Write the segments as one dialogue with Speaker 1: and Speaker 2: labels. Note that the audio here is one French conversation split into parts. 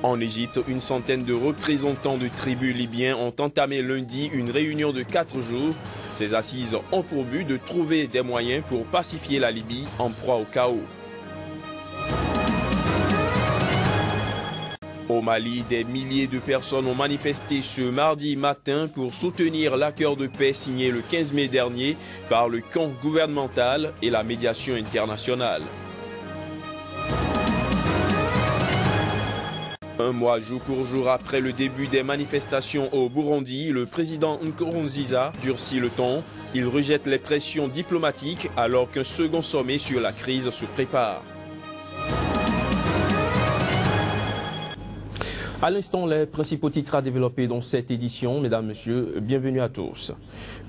Speaker 1: En Égypte, une centaine de représentants de tribus libyens ont entamé lundi une réunion de 4 jours. Ces assises ont pour but de trouver des moyens pour pacifier la Libye en proie au chaos. Au Mali, des milliers de personnes ont manifesté ce mardi matin pour soutenir l'accord de paix signé le 15 mai dernier par le camp gouvernemental et la médiation internationale. Un mois jour pour jour après le début des manifestations au Burundi, le président Nkurunziza durcit le ton. Il rejette les pressions diplomatiques alors qu'un second sommet sur la crise se prépare. À l'instant, les principaux titres à développer dans cette édition. Mesdames, Messieurs, bienvenue à tous.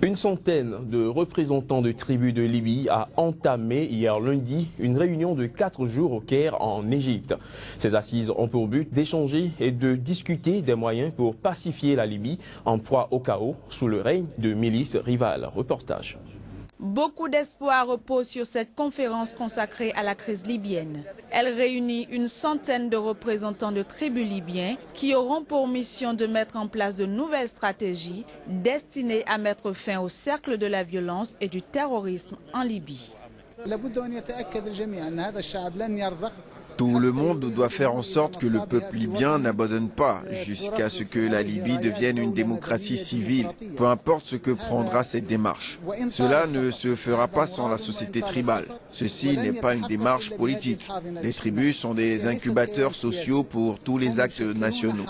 Speaker 1: Une centaine de représentants de tribus de Libye a entamé hier lundi une réunion de 4 jours au Caire en Égypte. Ces assises ont pour but d'échanger et de discuter des moyens pour pacifier la Libye en proie au chaos sous le règne de milices rivales. Reportage.
Speaker 2: Beaucoup d'espoir repose sur cette conférence consacrée à la crise libyenne. Elle réunit une centaine de représentants de tribus libyens qui auront pour mission de mettre en place de nouvelles stratégies destinées à mettre fin au cercle de la violence et du terrorisme en Libye.
Speaker 3: Tout le monde doit faire en sorte que le peuple libyen n'abandonne pas jusqu'à ce que la Libye devienne une démocratie civile, peu importe ce que prendra cette démarche. Cela ne se fera pas sans la société tribale. Ceci n'est pas une démarche politique. Les tribus sont des incubateurs sociaux pour tous les actes nationaux.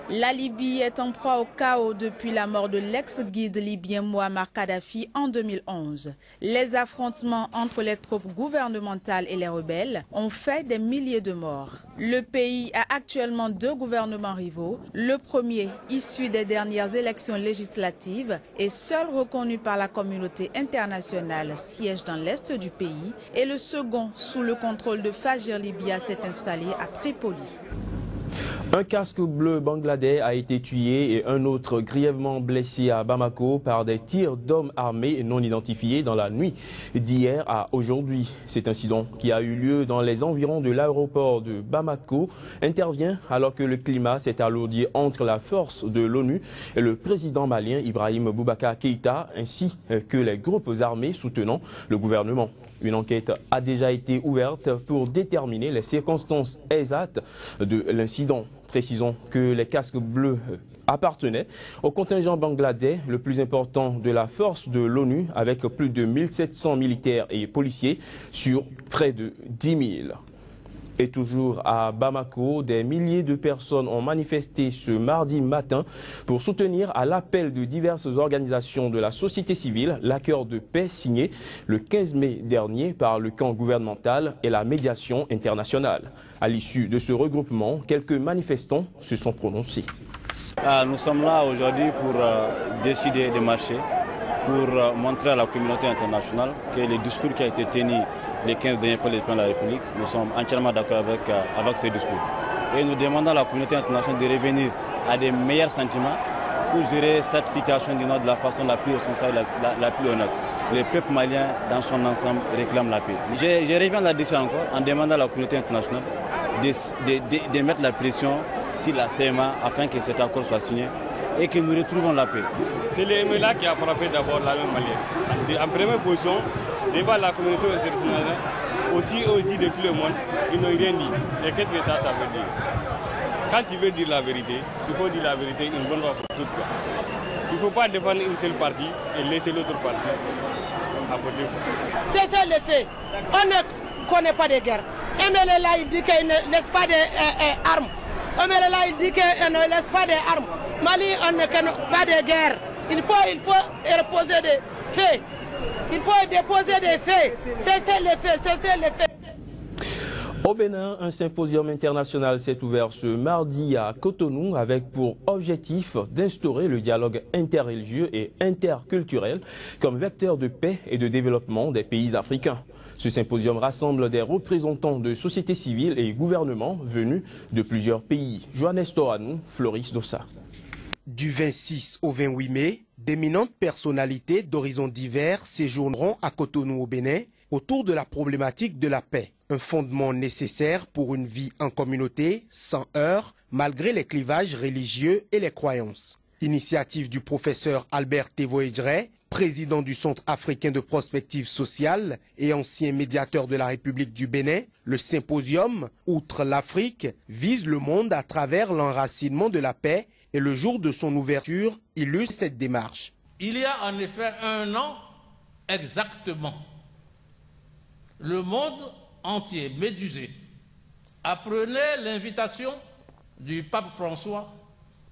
Speaker 2: La Libye est en proie au chaos depuis la mort de l'ex-guide libyen Mouammar Kadhafi en 2011. Les affrontements entre les troupes gouvernementales et les rebelles ont fait des milliers de morts. Le pays a actuellement 2 gouvernements rivaux. Le premier, issu des dernières élections législatives et seul reconnu par la communauté internationale, siège dans l'est du pays. Et le second, sous le contrôle de Fajr Libya, s'est installé à Tripoli.
Speaker 1: Un casque bleu bangladais a été tué et un autre grièvement blessé à Bamako par des tirs d'hommes armés non identifiés dans la nuit d'hier à aujourd'hui. Cet incident qui a eu lieu dans les environs de l'aéroport de Bamako intervient alors que le climat s'est alourdi entre la force de l'ONU et le président malien Ibrahim Boubacar Keïta ainsi que les groupes armés soutenant le gouvernement. Une enquête a déjà été ouverte pour déterminer les circonstances exactes de l'incident. Précisons que les casques bleus appartenaient au contingent bangladais le plus important de la force de l'ONU avec plus de 1700 militaires et policiers sur près de 10 000. Et toujours à Bamako, des milliers de personnes ont manifesté ce mardi matin pour soutenir à l'appel de diverses organisations de la société civile l'accord de paix signé le 15 mai dernier par le camp gouvernemental et la médiation internationale. À l'issue de ce regroupement, quelques manifestants se sont prononcés.
Speaker 4: Nous sommes là aujourd'hui pour décider de marcher, pour montrer à la communauté internationale que le discours qui a été tenu les 15 derniers par le président de la République, nous sommes entièrement d'accord avec ce discours. Et nous demandons à la communauté internationale de revenir à des meilleurs sentiments pour gérer cette situation du Nord de la façon la plus responsable, la plus honnête. Le peuple malien dans son ensemble réclame la paix. Je reviens là-dessus encore en demandant à la communauté internationale de mettre la pression sur la CMA afin que cet accord soit signé et que nous retrouvons la paix.
Speaker 5: C'est le MLA qui a frappé d'abord la même malienne. En première position, devant la communauté internationale, aussi aux yeux de tout le monde, ils n'ont rien dit. Et qu'est-ce que ça veut dire? Quand tu veux dire la vérité, il faut dire la vérité une bonne fois pour toutes. Il ne faut pas défendre une seule partie et laisser l'autre partie à côté.
Speaker 6: C'est ça le fait. On ne connaît pas de guerre. MLA il dit qu'il ne laisse pas d'armes. MLA il dit qu'il ne laisse pas d'armes. Mali, on ne connaît pas de guerre. Il faut reposer des faits. Il faut déposer des faits. C'est les faits, c'est les faits.
Speaker 1: Au Bénin, un symposium international s'est ouvert ce mardi à Cotonou avec pour objectif d'instaurer le dialogue interreligieux et interculturel comme vecteur de paix et de développement des pays africains. Ce symposium rassemble des représentants de sociétés civiles et gouvernements venus de plusieurs pays. Johannes Toranou, Floris Dossa.
Speaker 7: Du 26 au 28 mai, d'éminentes personnalités d'horizons divers séjourneront à Cotonou au Bénin autour de la problématique de la paix. un fondement nécessaire pour une vie en communauté, sans heurts, malgré les clivages religieux et les croyances. Initiative du professeur Albert Tevoedre, président du Centre africain de prospective sociale et ancien médiateur de la République du Bénin, le symposium « Outre l'Afrique » vise le monde à travers l'enracinement de la paix et le jour de son ouverture illustre cette démarche.
Speaker 8: Il y a en effet un an exactement, le monde entier, médusé, apprenait l'invitation du pape François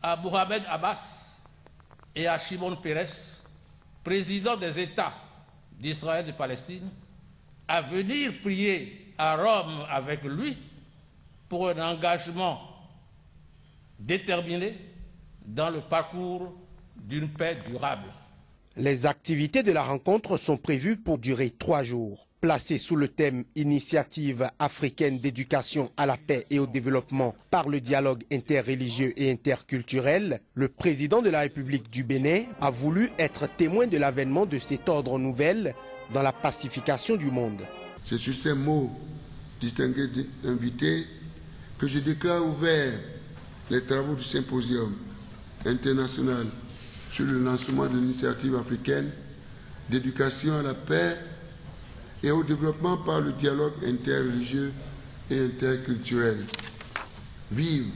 Speaker 8: à Mohamed Abbas et à Shimon Peres, président des États d'Israël et de Palestine, à venir prier à Rome avec lui pour un engagement déterminé dans le parcours d'une paix durable.
Speaker 7: Les activités de la rencontre sont prévues pour durer 3 jours. Placé sous le thème « Initiative africaine d'éducation à la paix et au développement par le dialogue interreligieux et interculturel », le président de la République du Bénin a voulu être témoin de l'avènement de cet ordre nouvel dans la pacification du monde.
Speaker 9: C'est sur ces mots distingués invités que je déclare ouverts les travaux du symposium international sur le lancement de l'initiative africaine d'éducation à la paix et au développement par le dialogue interreligieux et interculturel. Vive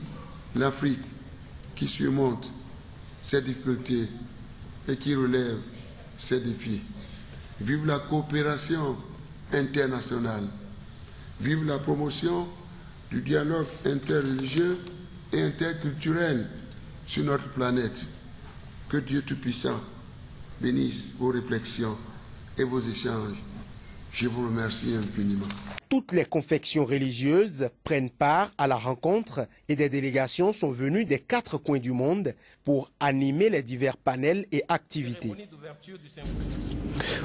Speaker 9: l'Afrique qui surmonte ses difficultés et qui relève ses défis. Vive la coopération internationale. Vive la promotion du dialogue interreligieux et interculturel sur notre planète. Que Dieu Tout-Puissant bénisse vos réflexions et vos échanges. Je vous remercie infiniment.
Speaker 7: Toutes les confessions religieuses prennent part à la rencontre et des délégations sont venues des 4 coins du monde pour animer les divers panels et activités.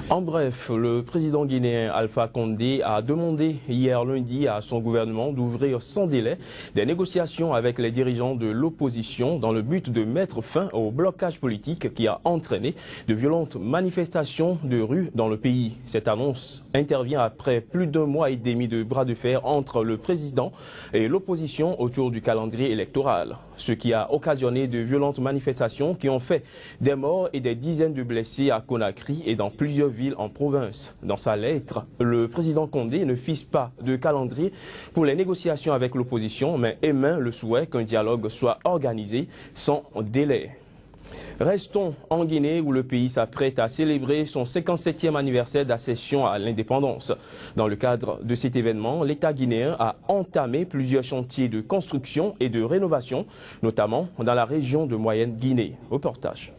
Speaker 1: En bref, le président guinéen Alpha Condé a demandé hier lundi à son gouvernement d'ouvrir sans délai des négociations avec les dirigeants de l'opposition dans le but de mettre fin au blocage politique qui a entraîné de violentes manifestations de rue dans le pays. Cette annonce intervient après plus d'1 mois et demi de bras de fer entre le président et l'opposition autour du calendrier électoral, ce qui a occasionné de violentes manifestations qui ont fait des morts et des dizaines de blessés à Conakry et dans plusieurs villes en province. Dans sa lettre, le président Condé ne fixe pas de calendrier pour les négociations avec l'opposition, mais émet le souhait qu'un dialogue soit organisé sans délai. Restons en Guinée où le pays s'apprête à célébrer son 57e anniversaire d'accession à l'indépendance. Dans le cadre de cet événement, l'État guinéen a entamé plusieurs chantiers de construction et de rénovation, notamment dans la région de Moyenne-Guinée. Reportage.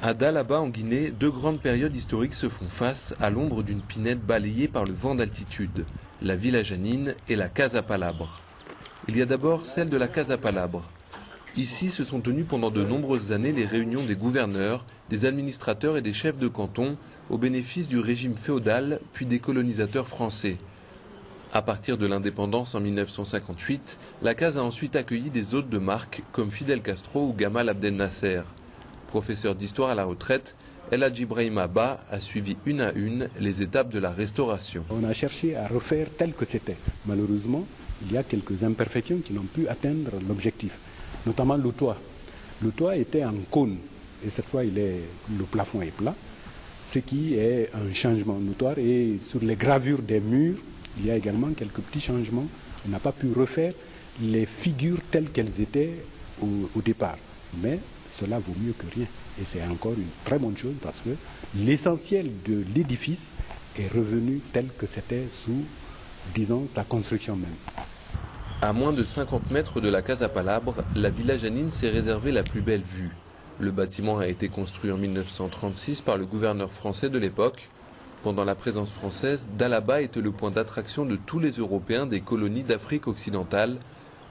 Speaker 10: À Dalaba en Guinée, 2 grandes périodes historiques se font face à l'ombre d'une pinède balayée par le vent d'altitude, la Villa Janine et la Casa Palabre. Il y a d'abord celle de la Casa Palabre. Ici se sont tenues pendant de nombreuses années les réunions des gouverneurs, des administrateurs et des chefs de canton au bénéfice du régime féodal puis des colonisateurs français. À partir de l'indépendance en 1958, la case a ensuite accueilli des hôtes de marque comme Fidel Castro ou Gamal Abdel Nasser. Professeur d'histoire à la retraite, El Hadji Ibrahima Ba a suivi une à une les étapes de la restauration.
Speaker 11: On a cherché à refaire tel que c'était. Malheureusement, il y a quelques imperfections qui n'ont pu atteindre l'objectif. Notamment le toit. Le toit était en cône et cette fois le plafond est plat, ce qui est un changement notoire. Et sur les gravures des murs, il y a également quelques petits changements. On n'a pas pu refaire les figures telles qu'elles étaient au départ. Mais cela vaut mieux que rien. Et c'est encore une très bonne chose parce que l'essentiel de l'édifice est revenu tel que c'était sous, disons, sa construction même.
Speaker 10: À moins de 50 mètres de la Casa Palabre, la Villa Janine s'est réservée la plus belle vue. Le bâtiment a été construit en 1936 par le gouverneur français de l'époque. Pendant la présence française, Dalaba était le point d'attraction de tous les Européens des colonies d'Afrique occidentale.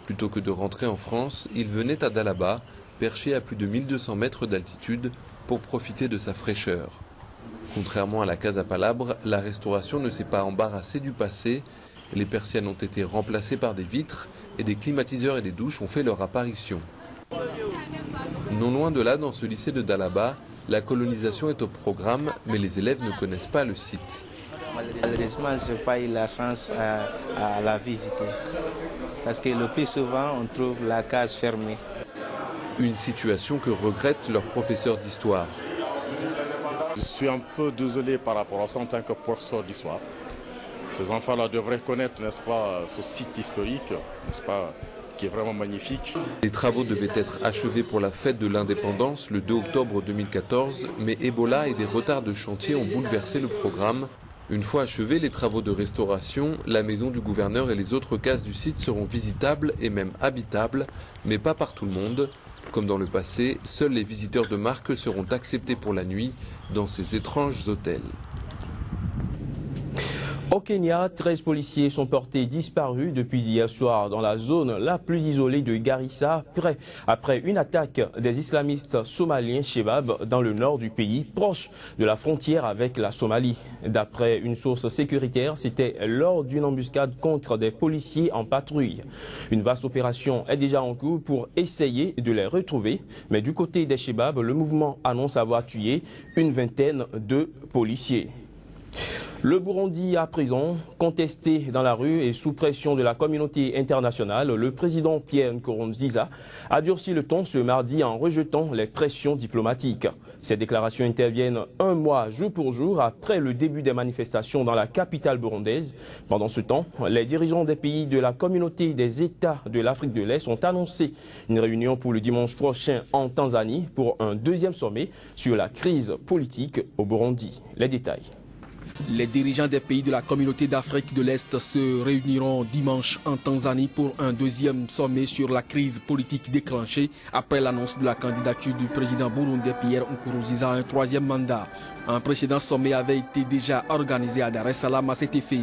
Speaker 10: Plutôt que de rentrer en France, ils venaient à Dalaba, perché à plus de 1200 mètres d'altitude, pour profiter de sa fraîcheur. Contrairement à la Casa Palabre, la restauration ne s'est pas embarrassée du passé. Les persiennes ont été remplacées par des vitres et des climatiseurs et des douches ont fait leur apparition. Non loin de là, dans ce lycée de Dalaba, la colonisation est au programme, mais les élèves ne connaissent pas le site.
Speaker 12: Malheureusement, je n'ai pas eu la chance à la visiter. Parce que le plus souvent, on trouve la case fermée.
Speaker 10: Une situation que regrette leur professeur d'histoire.
Speaker 13: Je suis un peu désolé par rapport à ça en tant que professeur d'histoire. Ces enfants-là devraient connaître, n'est-ce pas, ce site historique, n'est-ce pas, qui est vraiment magnifique.
Speaker 10: Les travaux devaient être achevés pour la fête de l'indépendance le 2 octobre 2014, mais Ebola et des retards de chantier ont bouleversé le programme. Une fois achevés les travaux de restauration, la maison du gouverneur et les autres cases du site seront visitables et même habitables, mais pas par tout le monde. Comme dans le passé, seuls les visiteurs de marque seront acceptés pour la nuit dans ces étranges hôtels.
Speaker 1: Au Kenya, 13 policiers sont portés disparus depuis hier soir dans la zone la plus isolée de Garissa, après une attaque des islamistes somaliens Shebab dans le nord du pays, proche de la frontière avec la Somalie. D'après une source sécuritaire, c'était lors d'une embuscade contre des policiers en patrouille. Une vaste opération est déjà en cours pour essayer de les retrouver, mais du côté des Shebab, le mouvement annonce avoir tué une vingtaine de policiers. Le Burundi à présent, contesté dans la rue et sous pression de la communauté internationale, le président Pierre Nkurunziza a durci le ton ce mardi en rejetant les pressions diplomatiques. Ces déclarations interviennent un mois jour pour jour après le début des manifestations dans la capitale burundaise. Pendant ce temps, les dirigeants des pays de la communauté des États de l'Afrique de l'Est ont annoncé une réunion pour le dimanche prochain en Tanzanie pour un deuxième sommet sur la crise politique au Burundi. Les détails.
Speaker 14: Les dirigeants des pays de la communauté d'Afrique de l'Est se réuniront dimanche en Tanzanie pour un deuxième sommet sur la crise politique déclenchée après l'annonce de la candidature du président burundais Pierre Nkurunziza à un troisième mandat. Un précédent sommet avait été déjà organisé à Dar es Salaam à cet effet.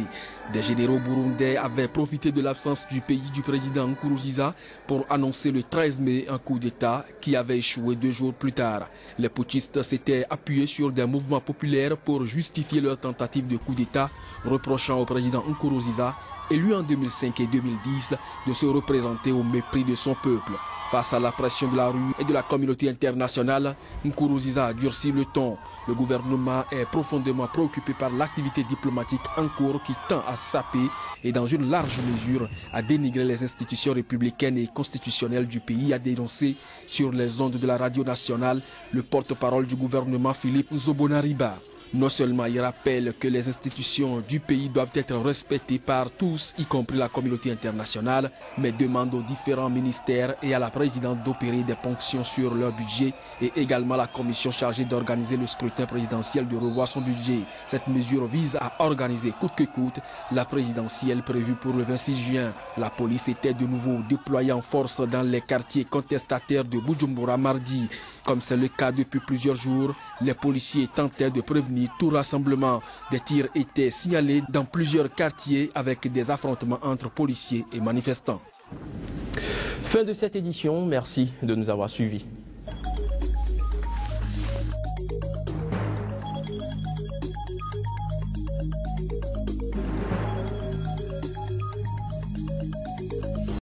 Speaker 14: Des généraux burundais avaient profité de l'absence du pays du président Nkurunziza pour annoncer le 13 mai un coup d'État qui avait échoué 2 jours plus tard. Les putschistes s'étaient appuyés sur des mouvements populaires pour justifier leur tentative de coup d'État, reprochant au président Nkurunziza, élu en 2005 et 2010, de se représenter au mépris de son peuple. Face à la pression de la rue et de la communauté internationale, Nkurunziza a durci le ton. Le gouvernement est profondément préoccupé par l'activité diplomatique en cours qui tend à saper et dans une large mesure à dénigrer les institutions républicaines et constitutionnelles du pays, a dénoncé sur les ondes de la radio nationale le porte-parole du gouvernement Philippe Nzobonariba. Non seulement il rappelle que les institutions du pays doivent être respectées par tous, y compris la communauté internationale, mais demande aux différents ministères et à la présidente d'opérer des ponctions sur leur budget et également la commission chargée d'organiser le scrutin présidentiel de revoir son budget. Cette mesure vise à organiser coûte que coûte la présidentielle prévue pour le 26 juin. La police était de nouveau déployée en force dans les quartiers contestataires de Bujumbura mardi. Comme c'est le cas depuis plusieurs jours, les policiers tentaient de prévenir tout rassemblement. Des tirs étaient signalés dans plusieurs quartiers avec des affrontements entre policiers et manifestants.
Speaker 1: Fin de cette édition, merci de nous avoir suivis.